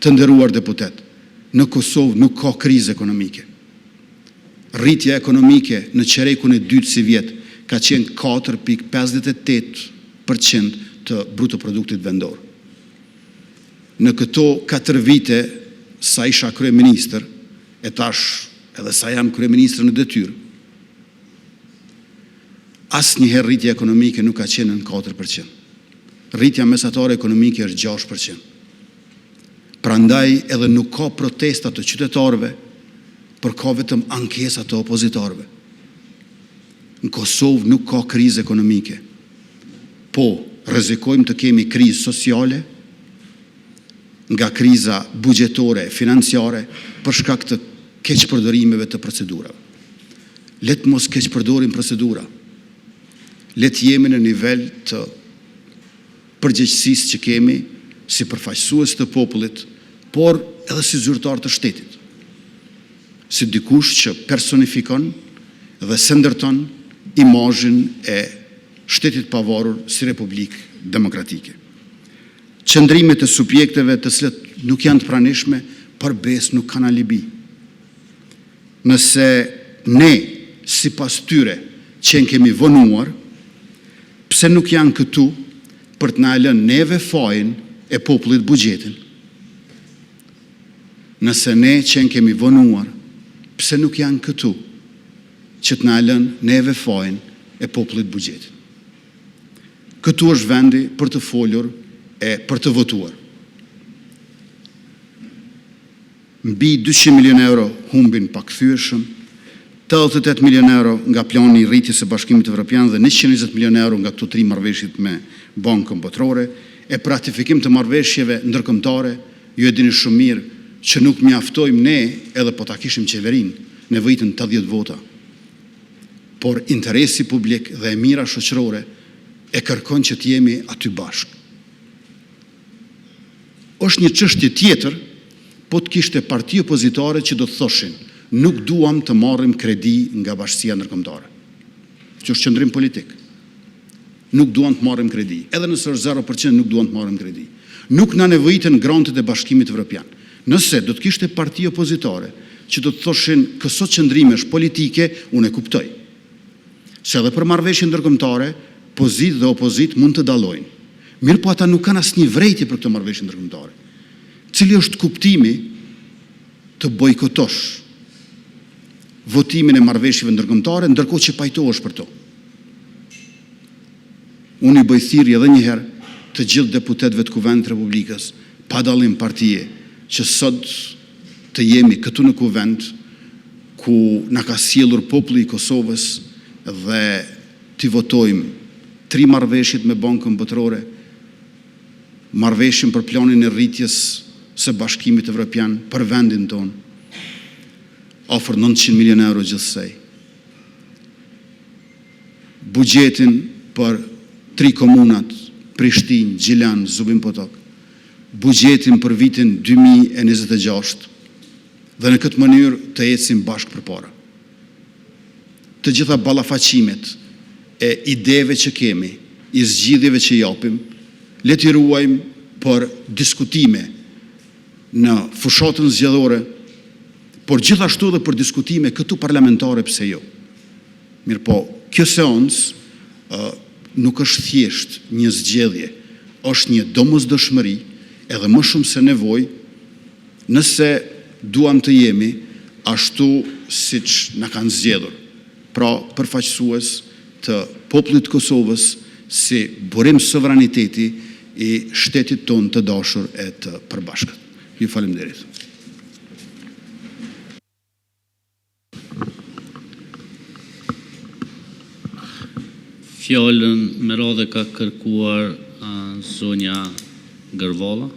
Të nderuar deputet, në Kosovë nuk ka krizë ekonomike. Rritja ekonomike në qerekun e dytë si vjet ka qenë 4,58% të bruto produktit vendor. Në këto 4 vite sa isha kryeministër, e tash edhe sa jam kryeministër në detyrë, asnjëherë rritja ekonomike nuk ka qenë në 4%. Rritja mesatare ekonomike është 6%. Prandaj edhe nuk ka protesta të qytetarëve, por ka vetëm ankesa të opozitorëve. Në Kosovë nuk ka krizë ekonomike, po rrezikojmë të kemi krizë sociale, nga kriza buxhetore, financiare, për shkak të keqpërdorimeve të procedurave. Le të mos keqpërdorim procedura. Le të jemi në nivel të përgjegjësisë që kemi si përfaqësues të popullit, por edhe si zyrtar të shtetit. Si dikush që personifikon dhe se ndërton imazhin e shtetit pavarur si Republikë Demokratike. Qëndrimet e subjekteve të cilët nuk janë të pranishme, përbes nuk kanë alibi. Nëse ne, sipas tyre, që kemi vonuar, pse nuk janë këtu për të na lënë neve fajin e popullit buxhetin? Nëse ne që kemi vonuar, pse nuk janë këtu që të na lënë neve fajin e popullit buxhetin? Këtu është vendi për të folur e për të votuar. Mbi 200 milion euro humbin pakëthyeshëm, 88 milion euro nga plani i rritjes së Bashkimit Evropian dhe 120 milion euro nga këto 3 marrëveshjet me Bankën Botërore, e për ratifikim të marrëveshjeve ndërkombëtare, ju e dini shumë mirë që nuk mjaftojmë ne, edhe po ta kishim qeverinë, nevojitën 80 vota. Por interesi publik dhe e mira shoqërore e kërkon që të jemi aty bashkë. Është një çështje tjetër, po të kishte parti opozitare që do të thoshin, nuk duam të marrim kredi nga Bashkia Ndërkombëtare. Që është qëndrim politik. Nuk duam të marrim kredi. Edhe nëse është 0%, nuk duam të marrim kredi. Nuk na nevojiten grantet e Bashkimit Evropian. Nëse do të kishte parti opozitare që do të thoshin këso qëndrimesh politike, unë e kuptoj. Se edhe për marrëveshje ndërkombëtare, pozit dhe opozit mund të dallojnë. Mirë po ata nuk kanë asnjë vërejtje për këtë marrëveshje ndërkombëtare. Cili është kuptimi të bojkotosh votimin e marrëveshjeve ndërkombëtare, ndërkohë që pajtohesh për to? Unë i bëj thirrje edhe një herë të gjithë deputetëve të Kuvendit të Republikës, pa dallim partie, që sot të jemi këtu në Kuvend, ku na ka sjellur populli i Kosovës dhe të votojmë 3 marrëveshjet me Bankën Botërore, marrëveshjen për planin e rritjes së Bashkimit Evropian për vendin tonë, ofër 900 milion euro gjithsej. Buxhetin për 3 komunat, Prishtinë, Gjilan, Zubin Potok, buxhetin për vitin 2026, dhe në këtë mënyrë të ecim bashkë përpara. Të gjitha ballafaqimet e ideve që kemi, i zgjidhjeve që japim, le t'i ruajmë për diskutime në fushatën zgjedhore, por gjithashtu edhe për diskutime këtu parlamentare, pse jo. Mirë po, kjo seancë nuk është thjesht një zgjedhje, është një domosdoshmëri, edhe më shumë se nevojë, nëse duam të jemi ashtu siç na kanë zgjedhur, pra përfaqësues të popullit të Kosovës si burim sovraniteti i shtetit tonë të dashur e të përbashkët. Ju faleminderit. Fjalën me radhë ka kërkuar zonja Gërvalla.